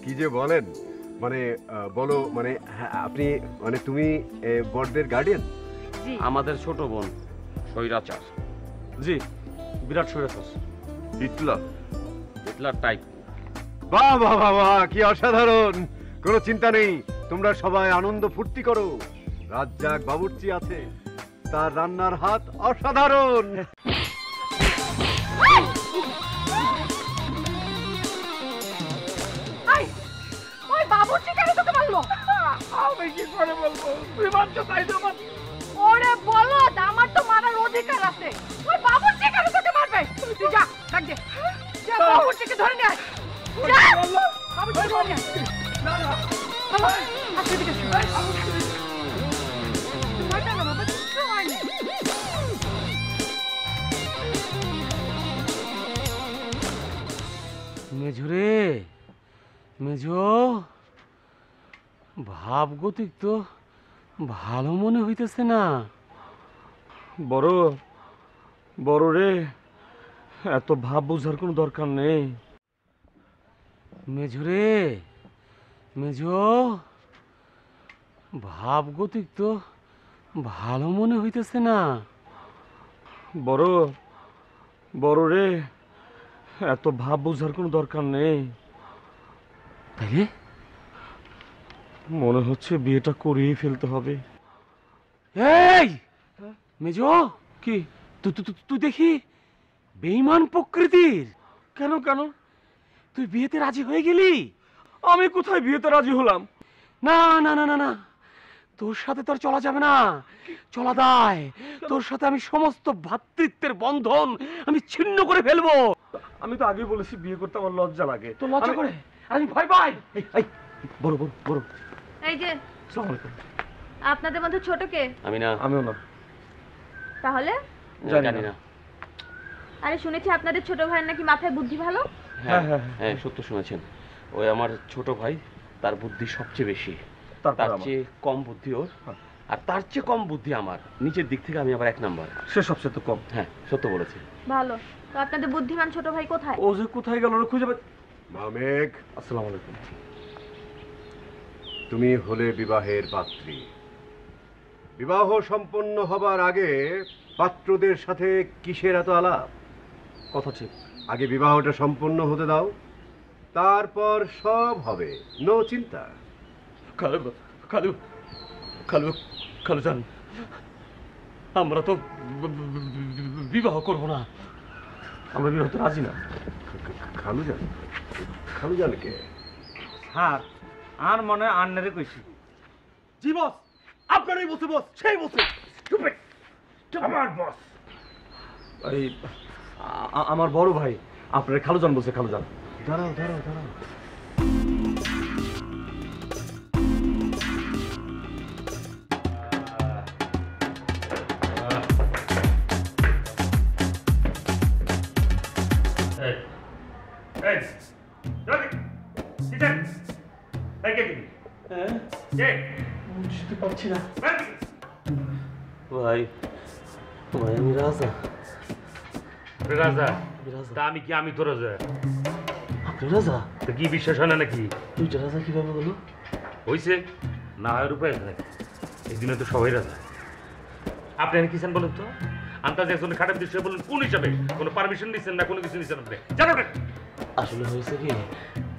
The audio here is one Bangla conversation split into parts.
কি যে বলেন, মানে বলো, মানে আপনি, মানে তুমি বড়দের গার্ডিয়ান? জি, আমাদের ছোট বোন স্বৈরাচার। জি, বিরাট স্বৈরাচার। Hitler type. বাহ বাহ বাহ বাহ, কি অসাধারণ! কোনো চিন্তা নেই, তোমরা সবাই আনন্দ ফুর্তি করো। রাজ্জাক বাবুর্চি আছে, তার রান্নার হাত অসাধারণ। বাবুর্চি কেন তোকে মারলো? আমি কি করে বলবো? তুই মারছো তাই তো। ওরে বলো, আমার তো মারার অধিকার আছে। ওই বাবুর্চি কেন তোকে মারবে? তুই যা, ডাক দে, যা বাবুর্চিকে ধরে নিয়ে আয়। যা, বাবুর্চিকে ধরে নিয়ে আয়। না না, আসলে দিকে তোমার টাকা বাবা কিছু হয়নি। মেঝরে, মেঝো, ভাবগতিক তো ভালো মনে হইতেছে না। বড় বড় রে, এত ভাব বোঝার কোনো দরকার নেই। মেঝরে, মেঝো, ভাবগতিক তো ভালো মনে হইতেছে না। বড় বড় রে, এত ভাব বোঝার কোনো দরকার নেই। তাইলে মনে হচ্ছে বিয়েটা করেই ফেলতে হবে। এই মেজো, কি? তুই দেখি বেঈমান প্রকৃতির। কেন কেন? তুই বিয়েতে রাজি হয়ে গেলি? আমি কোথায় বিয়েতে রাজি হলাম? না না না না না, তোর সাথে তোর চলা যাবে না, চলা দায়। তোর সাথে আমি সমস্ত ভ্রাতৃত্বের বন্ধন আমি ছিন্ন করে ফেলবো। আমি তো আগেই বলেছি বিয়ে করতে আমার লজ্জা লাগে। তোর লজ্জা করে? আমি ভয় পাই। বড় বড় বড়, এই যে আসসালামু আলাইকুম। আপনাদের মধ্যে ছোট কে? আমি না। আমিও না। তাহলে জানি না। আরে শুনেছি আপনাদের ছোট ভাইয়ের নাকি মাথায় বুদ্ধি ভালো। হ্যাঁ হ্যাঁ হ্যাঁ, সত্য শুনেছেন। ওই আমার ছোট ভাই, তার বুদ্ধি সবচেয়ে বেশি, তার চেয়ে কম বুদ্ধি ওর, আর তার চেয়ে কম বুদ্ধি আমার। নিচের দিক থেকে আমি আবার 1 নাম্বার। সে সবচেয়ে তো কম। হ্যাঁ, সত্য বলেছে। ভালো। তো আপনাদের বুদ্ধিমান ছোট ভাই কোথায়? ও যে কোথায় গেল ওরা খুঁজে পাই। মামেক, আসসালামু আলাইকুম। তুমি হলে বিবাহের পাত্রী। বিবাহ সম্পন্ন হবার আগে পাত্রদের সাথে কিসের এত আলাপ? কথা ঠিক। আগে বিবাহটা সম্পন্ন হতে দাও, তারপর সব হবে, নো চিন্তা। খালু খালু খালু খালু জান, আমরা তো বিবাহ করব না। আমরা বিবাহতে রাজি না। খালুজান? খালুজান কে? স্যার, আর মনে হয় আন্নারে কইছি। জি বস, আপনারই বসে বস, সেই বসে। আমার বস। এই আমার বড় ভাই, আপনার খালুজান বসে। খালুজান দাঁড়াও দাঁড়াও দাঁড়াও, বুঝতে পারছি না। ভাই ভাই, আমি রাজা। রাজা? রাজা? তা আমি কি? আমি তো রাজা। আপনি রাজা? তো কি বিশ্বাস হয় না নাকি? দুইটা রাজা কিভাবে হলো? হয়েছে না, হয় উপায় নাই। এই দিনে তো সবাই রাজা। আপনি এখানে কিছেন বলেন তো? আন্দাজে একজন খাটাপ দৃশ্য বলেন কোন হিসাবে? কোনো পারমিশন দিচ্ছেন না, কোনো কিছু দিচ্ছেন আপনি? জানো না? আসলে হয়েছে কি,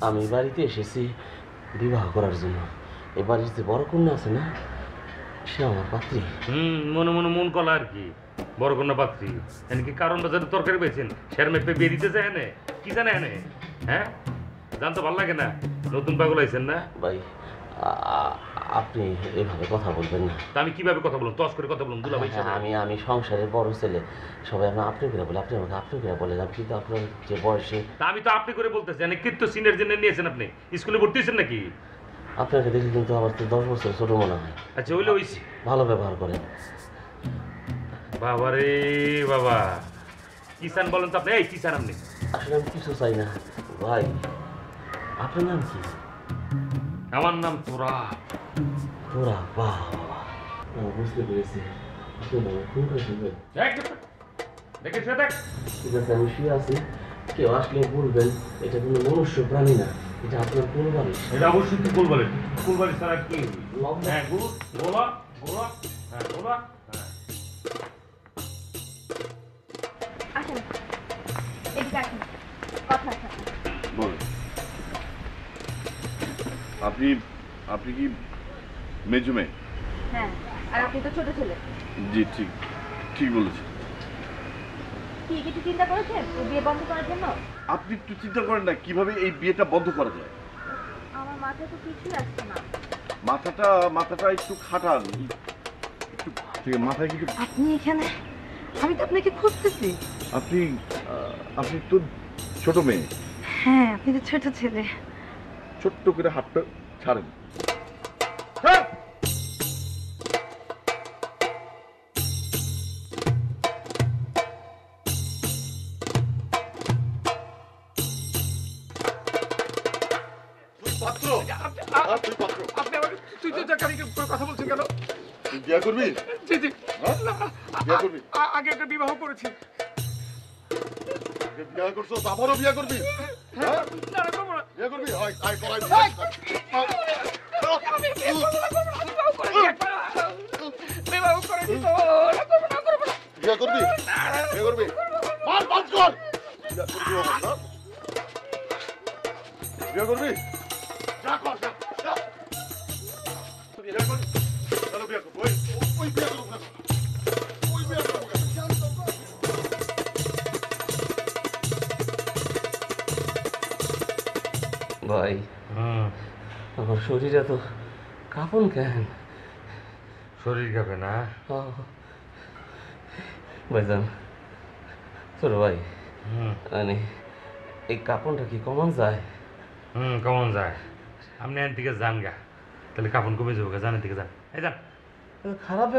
আমি বাড়িতে এসেছি বিবাহ করার জন্য। এ বাড়ির যে বড় কন্যা আছে না, সে আমার পাত্রী। মনে মনে মন কলা আর কি, বড় কন্যা পাত্রী। এনে কারণ বাজারে তরকারি পেয়েছেন, শের মেপে বিয়ে দিতে চায় এনে, কি জানে এনে? হ্যাঁ, জানতে ভালো লাগে না, নতুন পাগল আইছেন না? ভাই আপনি এভাবে কথা বলবেন না। তা আমি কিভাবে কথা বলুন, তস করে কথা বলুন দুলা ভাই? আমি সংসারের বড় ছেলে, সবাই আমরা আপনি করে বলে, আপনি আমাকে আপনি করে বলেন। আমি কিন্তু আপনার যে বয়সে, তা আমি তো আপনি করে বলতেছি, এনে কীর্ত সিনিয়র জেনে নিয়েছেন আপনি, স্কুলে ভর্তি হয়েছেন নাকি? আপনাকে দেখে কিন্তু আমার তো 10 বছর ছোট মনে হয়। আচ্ছা হইলে হইছি। ভালো ব্যবহার করেন। বাবা রে বাবা, কিষান বলেন তো আপনি? এই কিষান আপনি? আসলে আমি কিছু চাই না ভাই। আপনার নাম কি? আমার নাম তোরা। তোরা? বাহ, বুঝতে পেরেছি। আপনি নামে ফোন করে শুনবেন। দেখে শুয়ে দেখ। ঠিক আছে, আমি শুয়ে আছি, কেউ আসলে বলবেন এটা কোনো মনুষ্য প্রাণী না, এটা আপনার কোলবাড়ি। এটা অবশ্যই তুই কুলবাড়ি। কুলবাড়ি ছাড়া কি? হ্যাঁ, গোলা গোলা, হ্যাঁ গোলা, হ্যাঁ। আসেন, এদিকে আসেন, কথা আছে। বলুন। আপনি আপনি কি মেজো মেয়ে? হ্যাঁ, আর আপনি তো ছোট ছেলে। জি, ঠিক ঠিক বলেছেন। কি কিছু চিন্তা করেছেন এই বিয়ে বন্ধ করার জন্য? আপনি একটু চিন্তা করেন না কিভাবে এই বিয়েটা বন্ধ করা যায়। আমার মাথায় তো কিছুই আসছে না। মাথাটা একটু খাটান, একটু ঠিক আছে, মাথায় কিছু। আপনি এখানে? আমি তো আপনাকে খুঁজতেছি। আপনি আপনি তো ছোট মেয়ে। হ্যাঁ, আপনি তো ছোট ছেলে। ছোট্ট করে হাতটা ছাড়েন। আপনি আমাকে তুই তো জাকারি কথা বলছেন কেন? তুই বিয়ে করবি? জি জি, বিয়ে করবি? আগে একটা বিবাহ করেছি। বিয়ে করছো, আবারও বিয়ে করবি? হ্যাঁ, না না, করবো না। বিয়ে করবি? হয় আয় করাই। বিবাহ করেছি তো, বিয়ে করবি? বিয়ে করবি? মার বাদ কর। বিয়ে করবি আমার না? বিয়ে করবি? যা কর, যা, যা। বিয়ে করবি? চলো বিয়ে করবো। ওই বিয়ে করবো না। ওই বিয়ে করবো না। ভাই, আমার শরীরে তো কাঁপন কেন? শরীর কাঁপে না? ভাইজান, ছোট ভাই, হুম মানে এই কাঁপনটা কি কমান যায়? কেমন যায়? আপনি এর দিকে যান গা, তাহলে কাপড় কমে যাবো গা। জানের দিকে যান, এই যান। খারাপ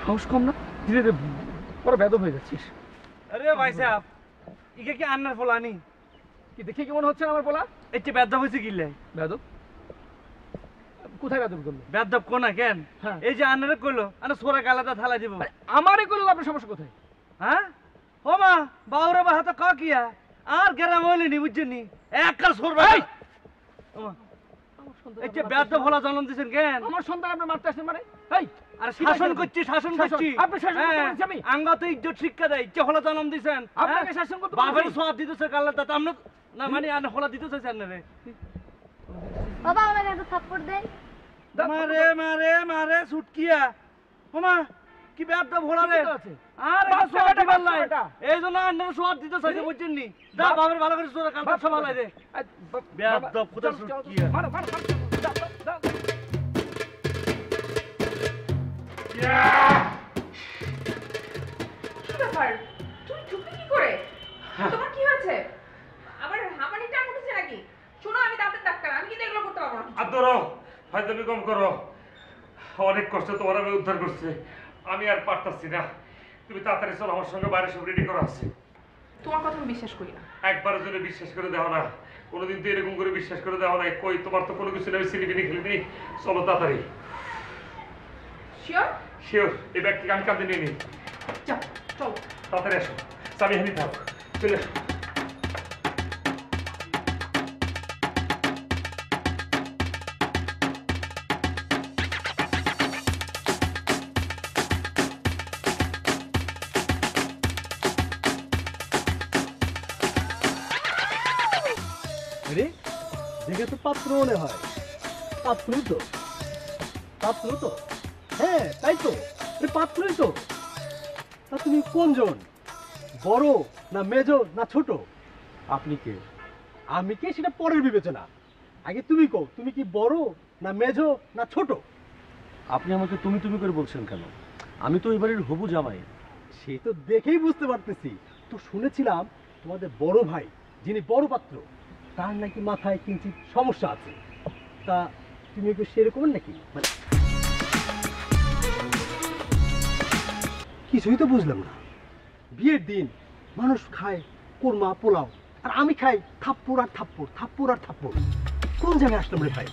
সাহস কম না, ধীরে ধীরে বড় বেদব হয়ে যাচ্ছিস। আরে ভাই সাহেব, ইকে কি আন্নার ফলানি? কি দেখে কি মনে হচ্ছে না আমার বলা? এই যে বেদ্যপ হয়েছে কিলে? বেদব? কোথায় বেদব করলো? বেদ্যপ কোনা কেন? হ্যাঁ। এই যে আন্নারে কইলো, আনা সোরা গালাটা থালা দিব। আমারে করলো, আপনার সমস্যা কোথায়? হ্যাঁ? ও মা, বাউরে বা হাতে কা কিয়া? আর গেরাম হইলি নি বুঝছেন নি? এককাল সোরবা। ও মা, এই যে বেদ্যপ হলা জন্ম দিছেন কেন? আমার সন্তান আপনি মারতে আসেন মানে? এই আরে শাসন করছি, শাসন করছি। আপনি শাসন করতে হ্যাঁ, বলছি আমি? আঙ্গা তো ইজ্জত শিক্ষা দেয়, ইজ্জত হলা জন্ম দিছেন। আপনাকে হ্যাঁ? শাসন করতে বাবার বলছি? সোয়াদ দিতেছে গালাটা, তা আমরা না মানে আনা হলা দিতেছে আন্নারে। বাবা আমাকে একটা থাপ্পড় দেন। মারে মারে মারে ছুটকিয়া। ও মা, কি বেদ্যপ হলা রে? কি আছে? আর এটা বাচ্চা সোয়াদ বেটা, দিবার বাচ্চা লাই। বেটা। এই জন্য আন্নারে সোয়াদ দিতে চাইছে বুঝছেন নি? যা বাবার ভালো করে সোরা কালটা সব ভালো রে। বেয়াদব কোথা ছুটকিয়া। মারো, মারো, মারো। দাও, দাও, দাও। কি ব্যাপার? তুমি চুপি কি করে? তোমার কি হয়েছে? আবার হামানি টান উঠেছে নাকি? শোনো, আমি দাঁতের ডাক্তার, আমি কিন্তু এগুলো করতে পারবো না। আর ধরো, হয়তো তুমি কম করো। অনেক কষ্ট তোমার আমি উদ্ধার করছি, আমি আর পারতাছি না। তুমি তাড়াতাড়ি চলো, আমার সঙ্গে বাইরে সব রেডি করা আছে। তোমার কথা আমি বিশ্বাস করি না। একবারের জন্য বিশ্বাস করে দেওয়া না, কোনোদিন তো এরকম করে বিশ্বাস করে দেওয়া নাই। কই তোমার তো কোনো কিছু নেই, সিলিপিনি খেলিনি। চলো তাড়াতাড়ি। শিওর? শিওর, এই ব্যাগটিকে আমি কাঁদে নিয়ে নিই। যাও, চলো। তাড়াতাড়ি আসো, চাবি হানি থাক, চলে আসো। আরে দেখে তো পাত্র মনে হয়। পাত্রই তো, পাত্র তো, হ্যাঁ তাই তো, আরে পাত্রই তো। তা তুমি কোনজন, বড় না মেজো না ছোট? আপনি কে? আমি কে সেটা পরের বিবেচনা, আগে তুমি কও, তুমি কি বড় না মেজো না ছোট? আপনি আমাকে তুমি তুমি করে বলছেন কেন? আমি তো এই বাড়ির হবু জামাই। সে তো দেখেই বুঝতে পারতেছি। তো শুনেছিলাম তোমাদের বড় ভাই, যিনি বড় পাত্র, তার নাকি মাথায় কিঞ্চিত সমস্যা আছে। তা তুমি একটু সেরকম নাকি? মানে কিছুই তো বুঝলাম না। বিয়ের দিন মানুষ খায় কোরমা পোলাও, আর আমি খাই থাপ্পড় আর থাপ্পড়, থাপ্পড় আর থাপ্পড়। কোন জায়গায় আসলাম রে ভাই?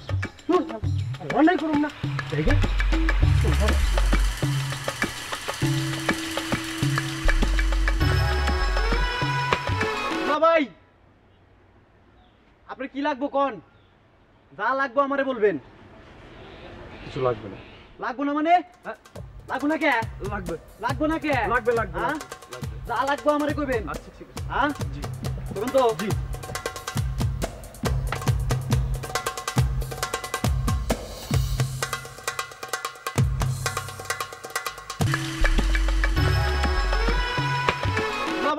অন্যায় করুন না জায়গা। ভাই আপনার কি লাগবো কোন? যা লাগবো আমারে বলবেন। কিছু লাগবে না। লাগবো না মানে? লাগবো না কে? লাগবে লাগবো না কে? লাগবে লাগবে হ্যাঁ? যা লাগবো আমারে কইবেন। আচ্ছা ঠিক আছে। হ্যাঁ জি, তখন তো জি।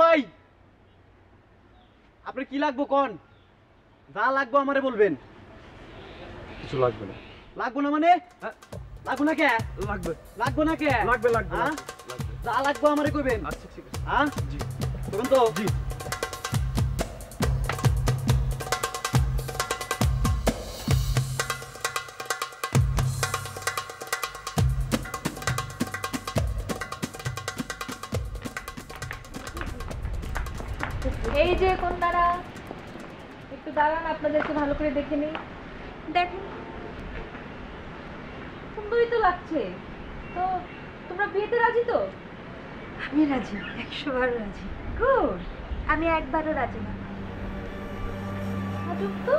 ভাই আপনার কি লাগবো কোন? যা লাগবো আমারে বলবেন। কিছু লাগবে না। লাগবো না মানে? লাগবো না কে? লাগবে লাগবো না কে? লাগবে লাগবে হ্যাঁ? যা লাগবো আমারে কইবেন। আচ্ছা ঠিক আছে। হ্যাঁ জি, তখন তো জি। এই যে কন্যারা, একটু দাঁড়ান, আপনাদেরকে ভালো করে দেখে নিই। দেখেন, সুন্দরই তো লাগছে। তো তোমরা বিয়েতে রাজি তো? আমি রাজি, 100 বার রাজি। গুড। আমি একবারও রাজি না। আজব তো।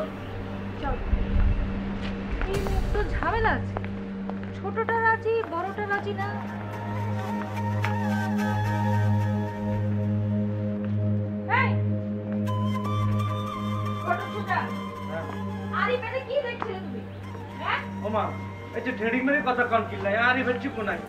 চল, এই মেয়ের তো ঝামেলা আছে। ছোটটা রাজি, বড়টা রাজি না। এই, ছোট ছোটা, আরে পেটে কি দেখছিলে তুমি? হ্যাঁ? ও মা, এই যে ট্রেডিং মেরে কথা কন কিল্লাই, আর এই হচ্ছে কোনায়।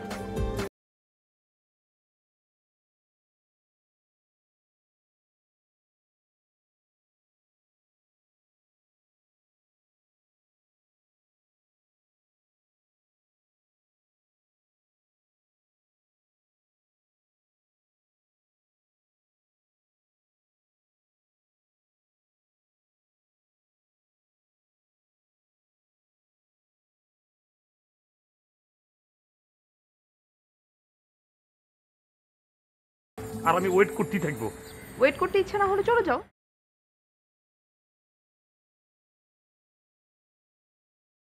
আর আমি ওয়েট করতেই থাকবো। ওয়েট করতে ইচ্ছা না হলে চলে যাও।